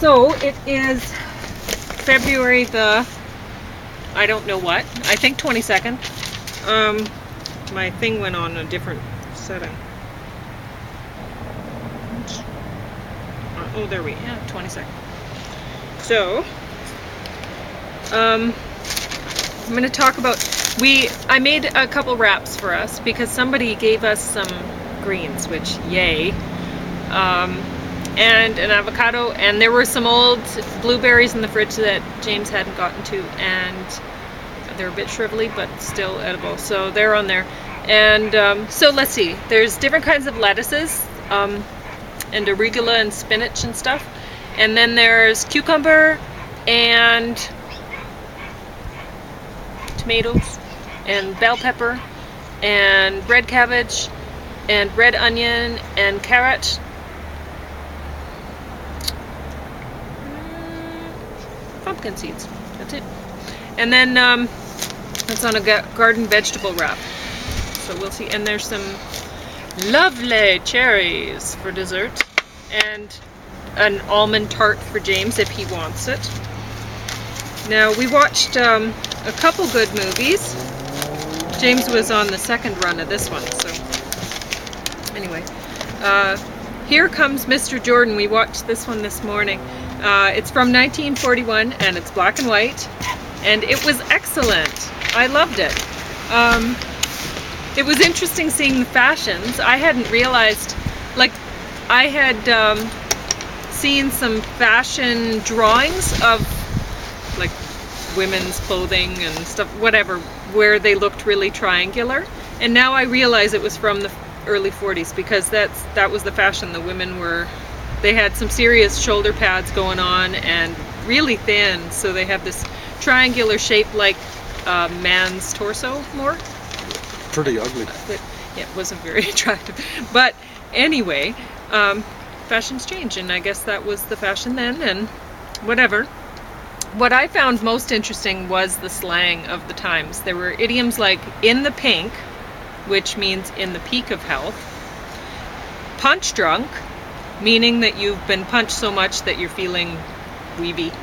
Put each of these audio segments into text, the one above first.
So it is February the, I don't know what, I think 22nd. My thing went on a different setting. Oh, there we, yeah, 22nd. So, I'm going to talk about, I made a couple wraps for us because somebody gave us some greens, which yay, and an avocado, and there were some old blueberries in the fridge that James hadn't gotten to, and they're a bit shrivelly but still edible, so they're on there. And so let's see, there's different kinds of lettuces, and arugula and spinach and stuff, and then there's cucumber and tomatoes and bell pepper and red cabbage and red onion and carrot, pumpkin seeds, that's it. And then it's on a garden vegetable wrap, so we'll see. And there's some lovely cherries for dessert and an almond tart for James if he wants it. Now, we watched a couple good movies. James was on the second run of this one, so anyway. Here Comes Mr. Jordan. We watched this one this morning. It's from 1941 and it's black and white, and it was excellent. I loved it. It was interesting seeing the fashions. I hadn't realized, like, I had seen some fashion drawings of like women's clothing and stuff, whatever, where they looked really triangular, and now I realize it was from the early 40s because that was the fashion. The women they had some serious shoulder pads going on and really thin, so they have this triangular shape like man's torso more. Pretty ugly. But yeah, it wasn't very attractive. But anyway, fashions change, and I guess that was the fashion then, and whatever. What I found most interesting was the slang of the times. There were idioms like in the pink, which means in the peak of health. Punch drunk, meaning that you've been punched so much that you're feeling weeby.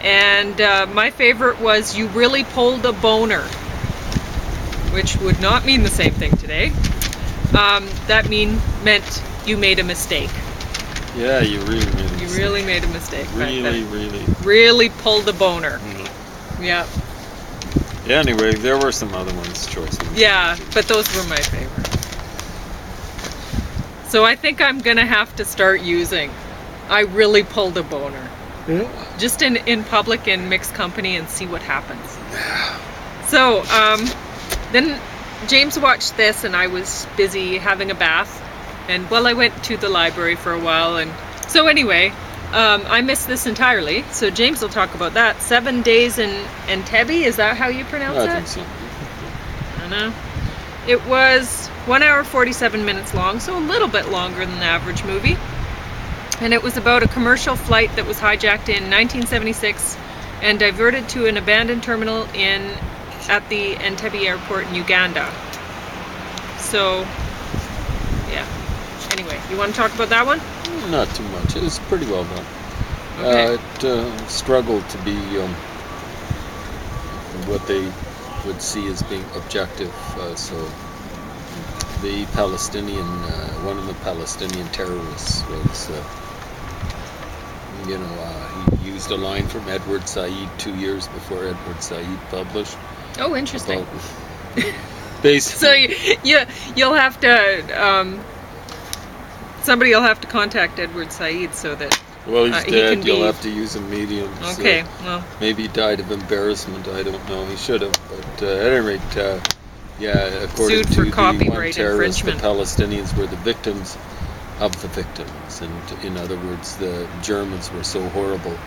And my favorite was you really pulled a boner, which would not mean the same thing today. That meant you made a mistake. Yeah, you really made a mistake. You really made a mistake. Really pulled a boner. Mm-hmm. Yeah. Yeah, anyway, there were some other choice ones. Yeah, but those were my favorite. So I think I'm gonna have to start using I really pulled a boner. Yeah. Just in public and mixed company and see what happens. So, then James watched this and I was busy having a bath, and I went to the library for a while, and so anyway, I missed this entirely, so James will talk about that. 7 days in Entebbe, is that how you pronounce it? I think so. I don't know. It was 1 hour 47 minutes long, so a little bit longer than the average movie, and it was about a commercial flight that was hijacked in 1976 and diverted to an abandoned terminal at the Entebbe airport in Uganda. So, yeah. Anyway, you want to talk about that one? Not too much. It was pretty well done. Okay. It struggled to be what they would see as being objective. So the Palestinian, one of the Palestinian terrorists was, he used a line from Edward Said 2 years before Edward Said published. Oh, interesting. Basically. So you'll have to, somebody will have to contact Edward Said so that. Well, he's dead. You'll have to use a medium. Okay, so well. Maybe he died of embarrassment. I don't know. He should have. But at any rate, according sued to for the copyright one terrorist, the infringement. Palestinians were the victims of the victims. And in other words, the Germans were so horrible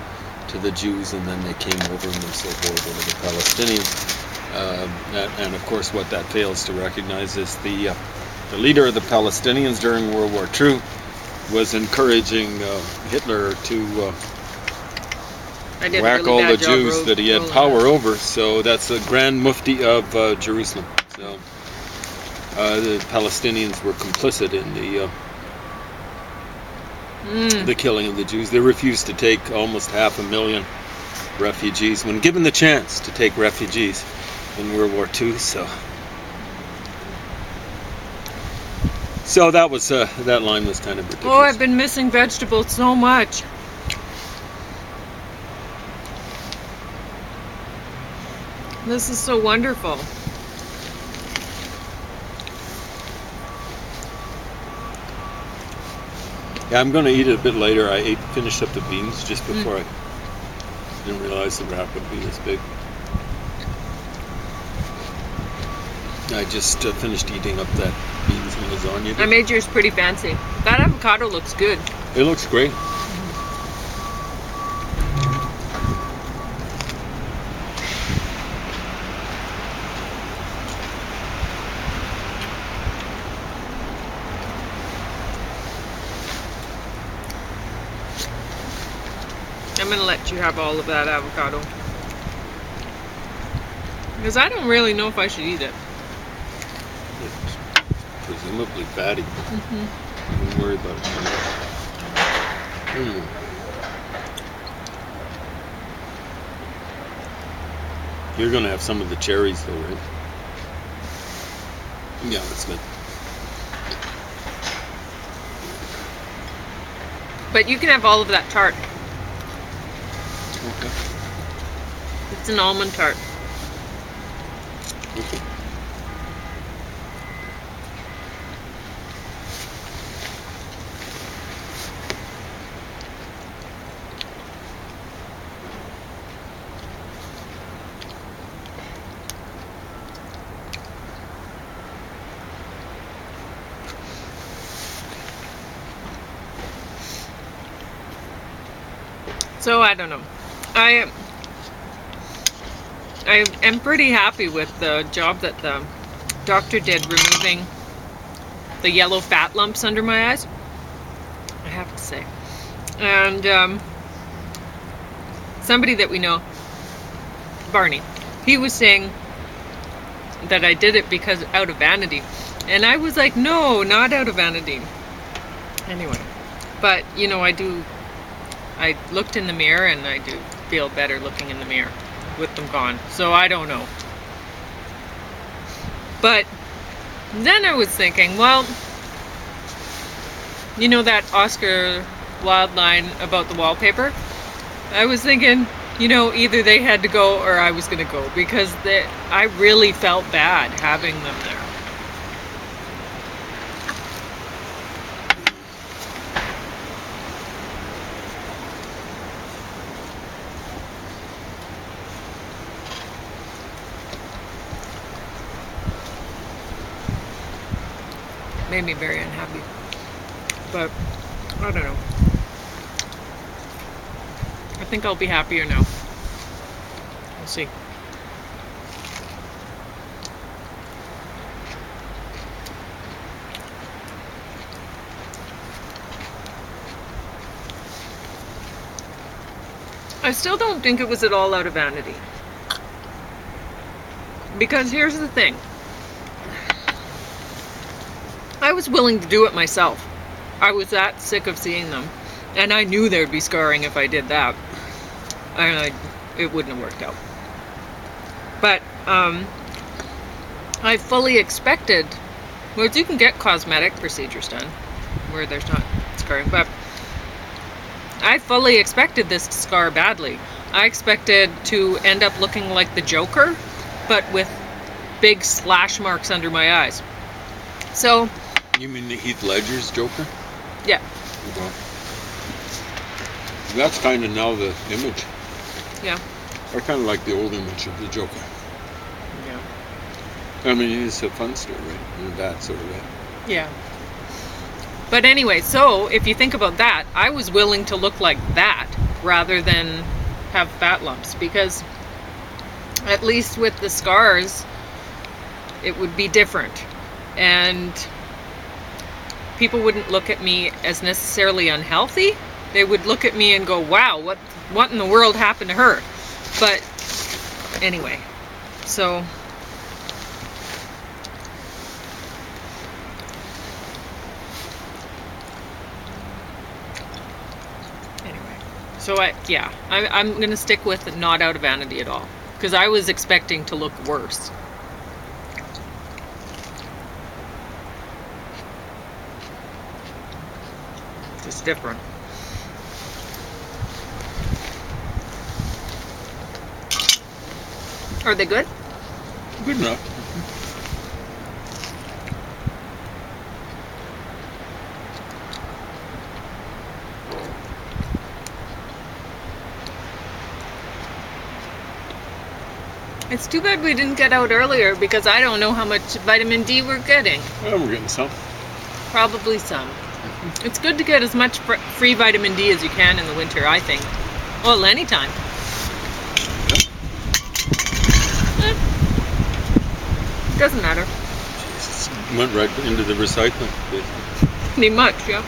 to the Jews, and then they came over and were so horrible to the Palestinians. And of course, what that fails to recognize is the leader of the Palestinians during World War II was encouraging Hitler to whack all the Jews that he had power over. So that's the Grand Mufti of Jerusalem. So the Palestinians were complicit in the the killing of the Jews. They refused to take almost 500,000 refugees when given the chance to take refugees in World War II. So that was that line was kind of ridiculous. Oh, I've been missing vegetables so much. This is so wonderful. Yeah, I'm going to eat it a bit later. I finished up the beans just before I didn't realize the wrap would be this big. I just finished eating up that beans and lasagna. I made yours pretty fancy. That avocado looks good. It looks great. I'm going to let you have all of that avocado. Because I don't really know if I should eat it. It's presumably fatty. Don't worry about it. You're going to have some of the cherries though, right? Yeah, that's good. But you can have all of that tart. Okay. It's an almond tart. Okay. So I don't know. I am pretty happy with the job that the doctor did removing the yellow fat lumps under my eyes, I have to say. And somebody that we know, Barney, he was saying that I did it because out of vanity. And I was like, no, not out of vanity. Anyway, but you know, I looked in the mirror and I do feel better looking in the mirror with them gone. So I don't know. But then I was thinking, well, you know that Oscar Wilde line about the wallpaper? I was thinking, you know, either they had to go or I was going to go, because I really felt bad having them there. Made me very unhappy. But I don't know. I think I'll be happier now. We'll see. I still don't think it was at all out of vanity. Because here's the thing. I was willing to do it myself. I was that sick of seeing them. And I knew there'd be scarring if I did that. And it wouldn't have worked out. But I fully expected, well, you can get cosmetic procedures done where there's not scarring, but I fully expected this to scar badly. I expected to end up looking like the Joker, but with big slash marks under my eyes. So... You mean the Heath Ledger's Joker? Yeah. Okay. That's kind of now the image. Yeah. I kind of like the old image of the Joker. Yeah. I mean, it's a fun story, right? In that sort of way. Yeah. But anyway, so if you think about that, I was willing to look like that rather than have fat lumps, because at least with the scars, it would be different. And people wouldn't look at me as necessarily unhealthy. They would look at me and go, wow, what in the world happened to her? But anyway, so So I'm going to stick with not out of vanity at all. Because I was expecting to look worse. Just different. Are they good? Good enough. It's too bad we didn't get out earlier because I don't know how much vitamin D we're getting. Well, we're getting some. Probably some. It's good to get as much free vitamin D as you can in the winter, I think. Well, anytime. Doesn't matter. Jesus, went right into the recycling. Pretty much, yeah.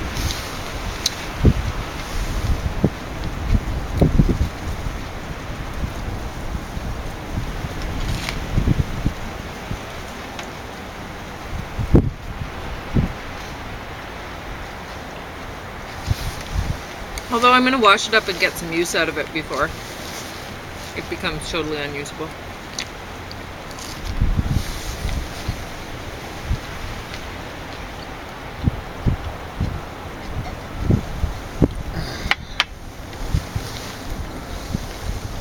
Although I'm going to wash it up and get some use out of it before it becomes totally unusable.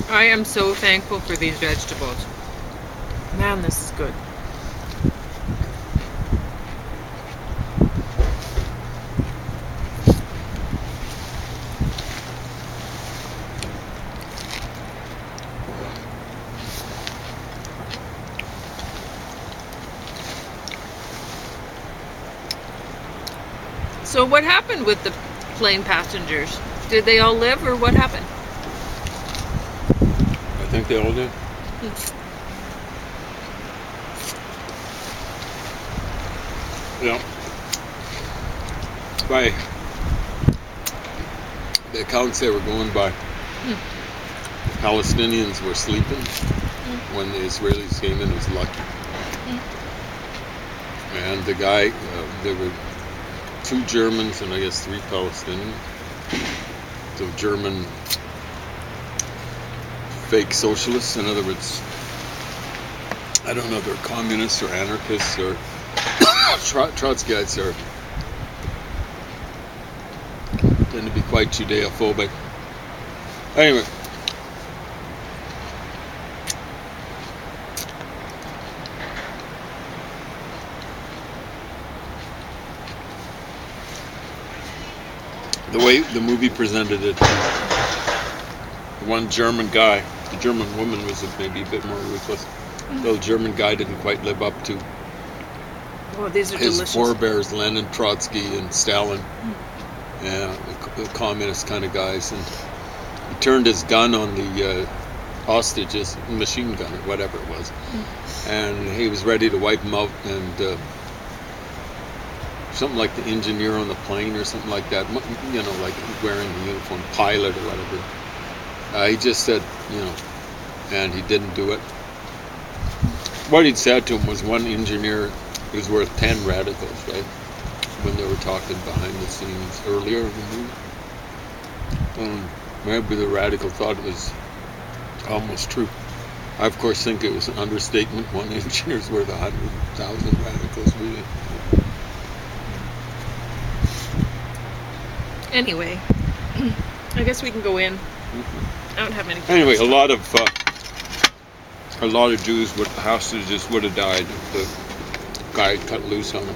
I am so thankful for these vegetables. Man, this is good. So what happened with the plane passengers? Did they all live or what happened? I think they all did. Yeah. By the accounts they were going by, the Palestinians were sleeping when the Israelis came in. It was lucky. And the guy, there were 2 Germans and I guess 3 Palestinians. So German fake socialists, in other words, I don't know if they're communists or anarchists or Trotskyites, or tend to be quite Judeophobic. Anyway, the way the movie presented it, one German guy, the German woman was maybe a bit more ruthless. The German guy didn't quite live up to these are his delicious. forebears, Lenin, Trotsky, and Stalin, the communist kind of guys. And he turned his gun on the hostages, machine gun or whatever it was, and he was ready to wipe them out. And something like the engineer on the plane or something like that, you know, like wearing the uniform, pilot or whatever. He just said, you know, and he didn't do it. What he'd said to him was one engineer was worth 10 radicals, right? When they were talking behind the scenes earlier in the movie. Maybe the radical thought it was almost true. I, of course, think it was an understatement. One engineer's worth 100,000 radicals, really. Anyway, I guess we can go in. I don't have anything. Anyway, a lot of Jews, hostages would have died if the guy cut loose on them.